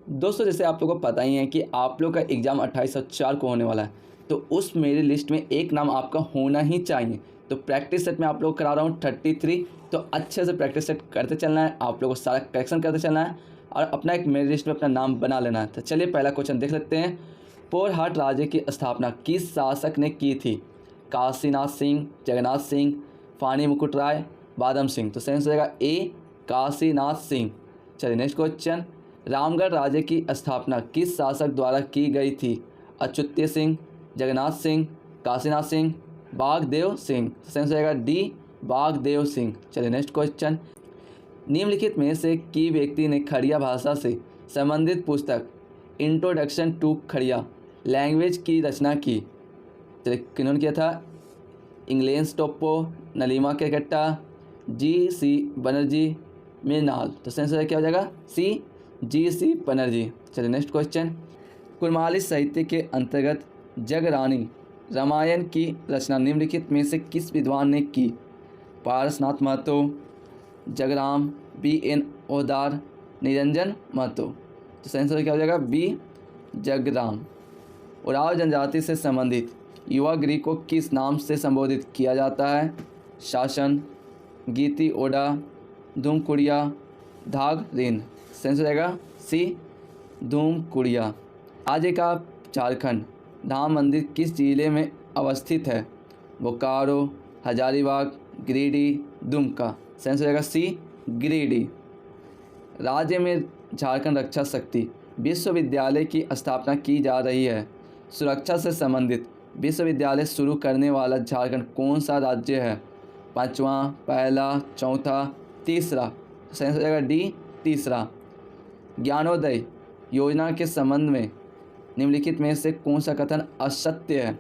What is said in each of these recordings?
दोस्तों जैसे आप लोगों को पता ही है कि आप लोग का एग्ज़ाम 28/4 को होने वाला है, तो उस मेरी लिस्ट में एक नाम आपका होना ही चाहिए। तो प्रैक्टिस सेट में आप लोग करा रहा हूँ 33। तो अच्छे से प्रैक्टिस सेट करते चलना है, आप लोगों को सारा करेक्शन करते चलना है और अपना एक मेरी लिस्ट में अपना नाम बना लेना है। तो चलिए पहला क्वेश्चन देख लेते हैं। पोरहट राज्य की स्थापना किस शासक ने की थी? काशीनाथ सिंह, जगन्नाथ सिंह, फानी मुकुट राय, बादम सिंह। तो सही आंसर हो जाएगा ए, काशीनाथ सिंह। चलिए नेक्स्ट क्वेश्चन। रामगढ़ राज्य की स्थापना किस शासक द्वारा की गई थी? अच्युत सिंह, जगन्नाथ सिंह, काशीनाथ सिंह, बागदेव सिंह। सही आंसर हो जाएगा डी, बागदेव सिंह। चलिए नेक्स्ट क्वेश्चन। निम्नलिखित में से की व्यक्ति ने खड़िया भाषा से संबंधित पुस्तक इंट्रोडक्शन टू खड़िया लैंग्वेज की रचना की? चलिए किन्होंने किया था? इंग्लेंस टोप्पो, नलीमा केकट्टा, जी.सी. बनर्जी, मृणाल। तो सही आंसर क्या हो जाएगा? सी, जी.सी. बनर्जी। चलिए नेक्स्ट क्वेश्चन। कुरमाली साहित्य के अंतर्गत जगरानी रामायण की रचना निम्नलिखित में से किस विद्वान ने की? पारसनाथ महतो, जगराम, बी.एन. ओदार, निरंजन महतो। तो सही आंसर क्या हो जाएगा? बी, जगराम। उराव जनजाति से संबंधित युवा गृह को किस नाम से संबोधित किया जाता है? शासन, गीति ओडा, धूमकुड़िया, धाग रिन। सेंस हो जाएगा सी, धूमकुड़िया। राज्य का झारखंड धाम मंदिर किस जिले में अवस्थित है? बोकारो, हजारीबाग, गिरिडीह, दुमका। सेंस हो जाएगा सी, गिरिडीह। राज्य में झारखंड रक्षा शक्ति विश्वविद्यालय की स्थापना की जा रही है। सुरक्षा से संबंधित विश्वविद्यालय शुरू करने वाला झारखंड कौन सा राज्य है? पाँचवा, पहला, चौथा, तीसरा। सही हो जाएगा डी, तीसरा। ज्ञानोदय योजना के संबंध में निम्नलिखित में से कौन सा कथन असत्य है?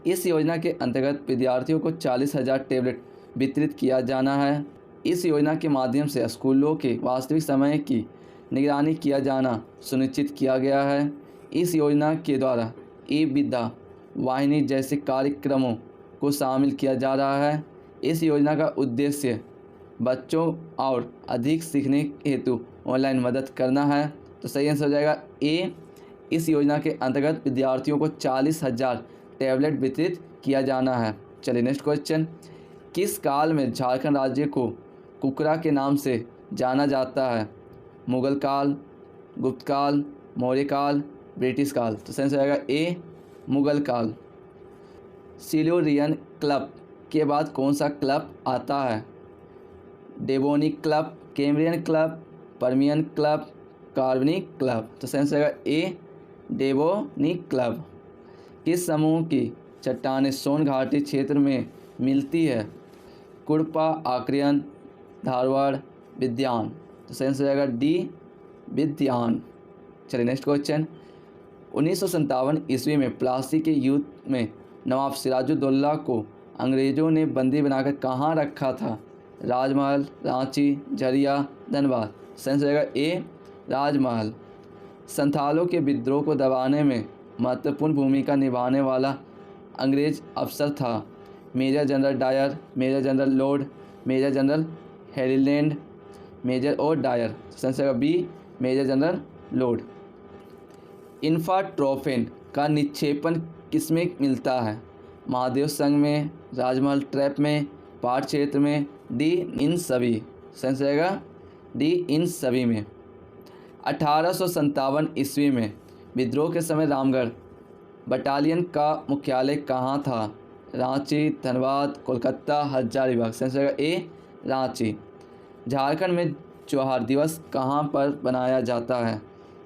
इस योजना के अंतर्गत विद्यार्थियों को 40,000 टैबलेट वितरित किया जाना है। इस योजना के माध्यम से स्कूलों के वास्तविक समय की निगरानी किया जाना सुनिश्चित किया गया है। इस योजना के द्वारा ई विद्या वाहिनी जैसे कार्यक्रमों को शामिल किया जा रहा है। इस योजना का उद्देश्य बच्चों और अधिक सीखने हेतु ऑनलाइन मदद करना है। तो सही आंसर हो जाएगा ए। इस योजना के अंतर्गत विद्यार्थियों को 40,000 टैबलेट वितरित किया जाना है। चलिए नेक्स्ट क्वेश्चन। किस काल में झारखंड राज्य को कुकरा के नाम से जाना जाता है? मुगल काल, गुप्त काल, मौर्य काल, ब्रिटिश काल। तो सही आंसर हो जाएगा ए, मुगल काल। सिल्यूरियन क्लब के बाद कौन सा क्लब आता है? Devonian club, Cambrian club, Permian club, carbonic club. तो सही आंसर होगा ए, डेवोनिक क्लब। किस समूह की चट्टानें सोन घाटी क्षेत्र में मिलती है? कुड़पा, आक्रियन, धारवाड़, विद्यान। तो सही आंसर हो जाएगा डी, विद्यान। चलिए नेक्स्ट क्वेश्चन। 1957 ईस्वी में प्लासी के युद्ध में नवाब सिराजुद्दौला को अंग्रेज़ों ने बंदी बनाकर कहाँ रखा था? राजमहल, रांची, झरिया, धनबाद। सही आंसर हो जाएगा ए, राजमहल। संथालों के विद्रोह को दबाने में महत्वपूर्ण भूमिका निभाने वाला अंग्रेज अफसर था? Major general Dyer, major general lord, major general हेरिलैंड, मेजर और डायर। सही आंसर होगा बी, मेजर जनरल लॉर्ड। इंफ्राट्रोफेन का निक्षेपण किसमें मिलता है? महादेव संघ में, राजमहल ट्रैप में, पहाड़ क्षेत्र में, डी इन सभी। सही आंसर रहेगा डी, इन सभी में। 1857 ईस्वी में विद्रोह के समय रामगढ़ बटालियन का मुख्यालय कहाँ था? रांची, धनबाद, कोलकाता, हजारीबाग। सही आंसर रहेगा ए, रांची। झारखंड में जौहर दिवस कहाँ पर बनाया जाता है?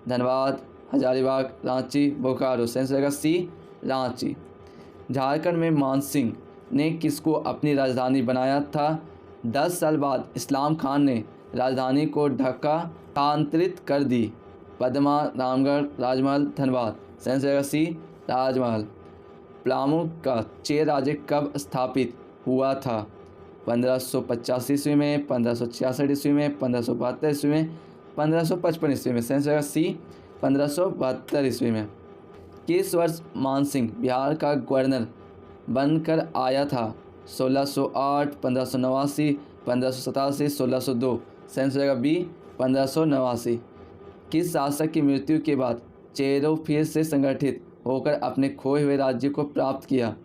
धनबाद, हजारीबाग, रांची, बोकारो। सही आंसर रहेगा सी, रांची। झारखंड में मानसिंह ने किसको अपनी राजधानी बनाया था? 10 साल बाद इस्लाम खान ने राजधानी को ढाका स्थानांतरित कर दी। पदमा, रामगढ़, राजमहल, धनबाद। सही आंसर रहेगा सी, राजमहल। पलामू का चेर राज्य कब स्थापित हुआ था? 1585 ईस्वी में, 1566 ईस्वी में, 1572 ईस्वी में, 1555 ईस्वी में। सही आंसर रहेगा सी, 1572 ईस्वी में। किस वर्ष मानसिंह बिहार का गवर्नर बनकर आया था? 1608, 1589, 1587, 1602। सही आंसर रहेगा बी, 1589। किस शासक की मृत्यु के बाद चेरों फिर से संगठित होकर अपने खोए हुए राज्य को प्राप्त किया?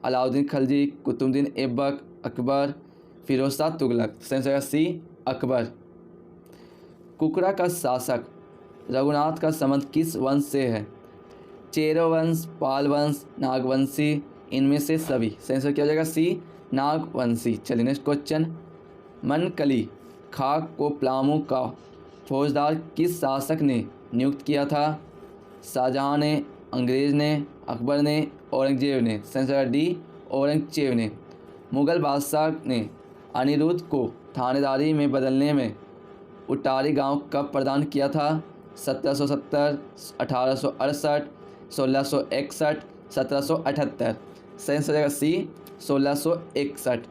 अलाउद्दीन खिलजी, कुतुबुद्दीन ऐबक, अकबर, फिरोज शाह तुगलक। सही जगह सी अकबर। कुकरा का शासक रघुनाथ का संबंध किस वंश से है? चेरो वंश, पाल वंश, नागवंशी, इनमें से सभी। सही आंसर क्या हो जाएगा? सी नागवंशी। चलिए नेक्स्ट क्वेश्चन। मनकली खाक को पलामू का फौजदार किस शासक ने नियुक्त किया था? शाहजहां ने, अंग्रेज ने, अकबर ने, औरंगजेब ने। सही आंसर डी औरंगजेब ने। मुगल बादशाह ने अनिरुद्ध को थानेदारी में बदलने में उटारी गांव कब प्रदान किया था? 1770, 1868, 1661, 1778। सही आंसर हो जाएगा सी 1661।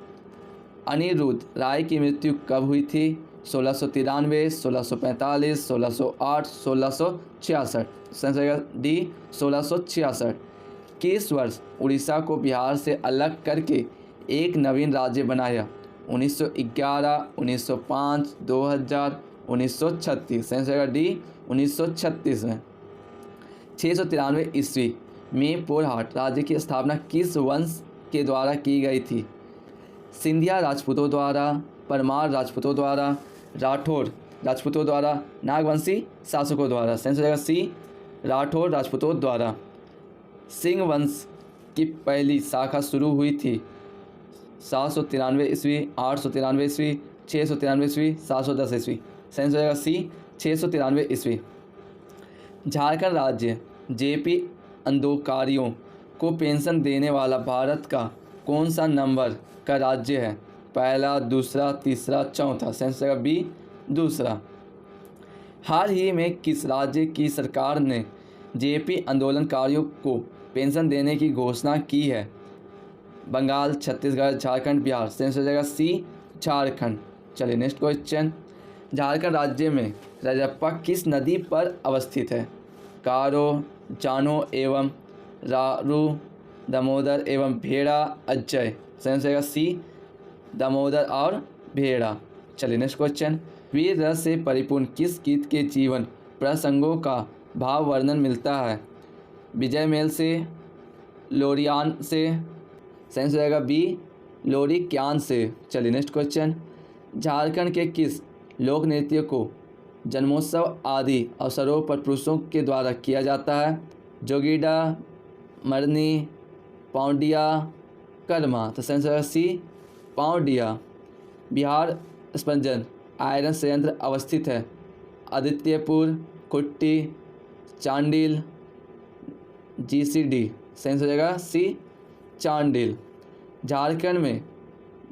अनिरुद्ध राय की मृत्यु कब हुई थी? 1693, 1645, 1608, 1666। सही आंसर हो जाएगा डी 1666। किस वर्ष उड़ीसा को बिहार से अलग करके एक नवीन राज्य बनाया? 1911, 1905, 2000, 1936। सही आंसर हो जाएगा डी 1936 में। 693 ईस्वी में पोरहाट राज्य की स्थापना किस वंश के द्वारा की गई थी? सिंधिया राजपूतों द्वारा, परमार राजपूतों द्वारा, राठौर राजपूतों द्वारा, नागवंशी शासकों द्वारा। सही हो जाएगा सी राठौर राजपूतों द्वारा। सिंह वंश की पहली शाखा शुरू हुई थी 793 ईस्वी, 893 ईस्वी, 693 ईस्वी, 710 ईस्वी। सही हो जाएगा सी 693 ईस्वी। झारखंड राज्य जेपी अंदोकारियों को पेंशन देने वाला भारत का कौन सा नंबर का राज्य है? पहला, दूसरा, तीसरा, चौथा। सही आंसर बी दूसरा। हाल ही में किस राज्य की सरकार ने जेपी आंदोलनकारियों को पेंशन देने की घोषणा की है? बंगाल, छत्तीसगढ़, झारखंड, बिहार। सही आंसर हो जाएगा सी झारखंड। चलिए नेक्स्ट क्वेश्चन। झारखंड राज्य में रजरप्पा किस नदी पर अवस्थित है? कारो, जानो एवं रारू, दामोदर एवं भेड़ा, अजय। सही आंसर होगा सी दामोदर और भेड़ा। चलिए नेक्स्ट क्वेश्चन। वीर रस से परिपूर्ण किस गीत के जीवन प्रसंगों का भाव वर्णन मिलता है? विजय मेल से, लोरियान से। सही आंसर जाएगा बी लोरिक्यान से। चलिए नेक्स्ट क्वेश्चन। झारखंड के किस लोक नृत्य को जन्मोत्सव आदि अवसरों पर पुरुषों के द्वारा किया जाता है? जोगीडा, मरनी, पौंडिया, कर्मा। तो सही आंसर सी पौंडिया। बिहार स्पंजन आयरन संयंत्र अवस्थित है? आदित्यपुर, कुट्टी, चांडिल, जीसीडी। सही आंसर हो जाएगा सी चांडिल। झारखंड में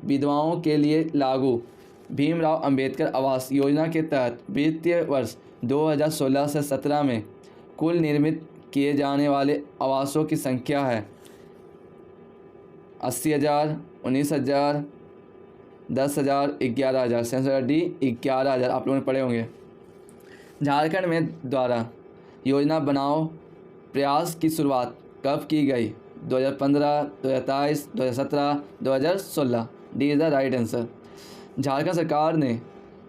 विधवाओं के लिए लागू भीमराव अंबेडकर आवास योजना के तहत वित्तीय वर्ष 2016 से 17 में कुल निर्मित किए जाने वाले आवासों की संख्या है 80,000, 19,000, 10,000, 11,000। सही आंसर डी 11,000। आप लोगों ने पढ़े होंगे। झारखंड में द्वारा योजना बनाओ प्रयास की शुरुआत कब की गई? 2015, 2023, 2017, 2016। D is the right answer. Jharkhand सरकार ने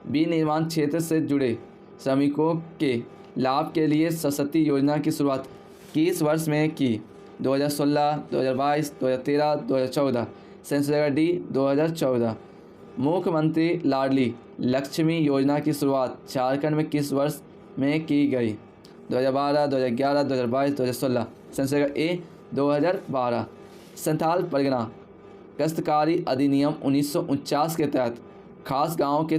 विनिर्माण क्षेत्र से जुड़े श्रमिकों के लाभ के लिए सरस्वती योजना की शुरुआत किस वर्ष में की? 2016, 2022, 2013, 2014। सही आंसर डी 2014। मुख्यमंत्री लाडली लक्ष्मी योजना की शुरुआत झारखंड में किस वर्ष में की गई? 2012, 2011, 2022, 2016। सही आंसर ए 2012। संथाल परगना काश्तकारी अधिनियम 1949 के तहत खास गांव के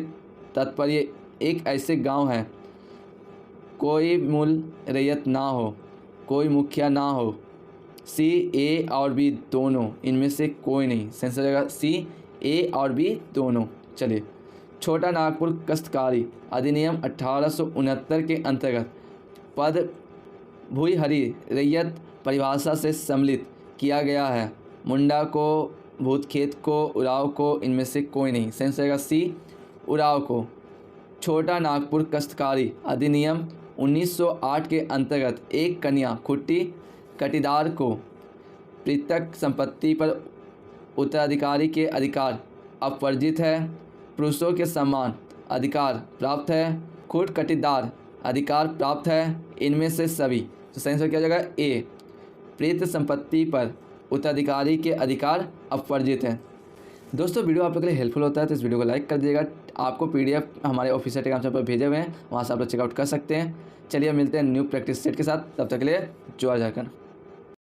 तात्पर्य एक ऐसे गांव है कोई मूल रैयत ना हो, कोई मुखिया ना हो। सी, ए और बी दोनों, इनमें से कोई नहीं। सही आंसर होगा सी ए और बी दोनों। चलिए, छोटा नागपुर काश्तकारी अधिनियम 1869 के अंतर्गत पद भूईहरी रैयत परिभाषा से सम्मिलित किया गया है? मुंडा को, भूतखेत को, उराव को, इनमें से कोई नहीं। सही आंसर होगा सी उराव को। छोटा नागपुर काश्तकारी अधिनियम 1908 के अंतर्गत एक कन्या खुट्टी कटीदार को पृथक संपत्ति पर उत्तराधिकारी के अधिकार अपवर्जित है। पुरुषों के समान अधिकार प्राप्त है। खुट कटीदार अधिकार प्राप्त है इनमें से सभी। तो सही आंसर क्या हो जाएगा ए, प्रेत संपत्ति पर उत्तराधिकारी के अधिकार अवर्जित हैं। दोस्तों वीडियो आप लोग के लिए हेल्पफुल होता है तो इस वीडियो को लाइक कर दीजिएगा। आपको पीडीएफ हमारे ऑफिशियल टेलीग्राम चैनल पर भेजे हुए हैं, वहाँ से आप लोग चेकआउट कर सकते हैं। चलिए मिलते हैं न्यू प्रैक्टिस सेट के साथ, तब तक के लिए जोहार झारखंड।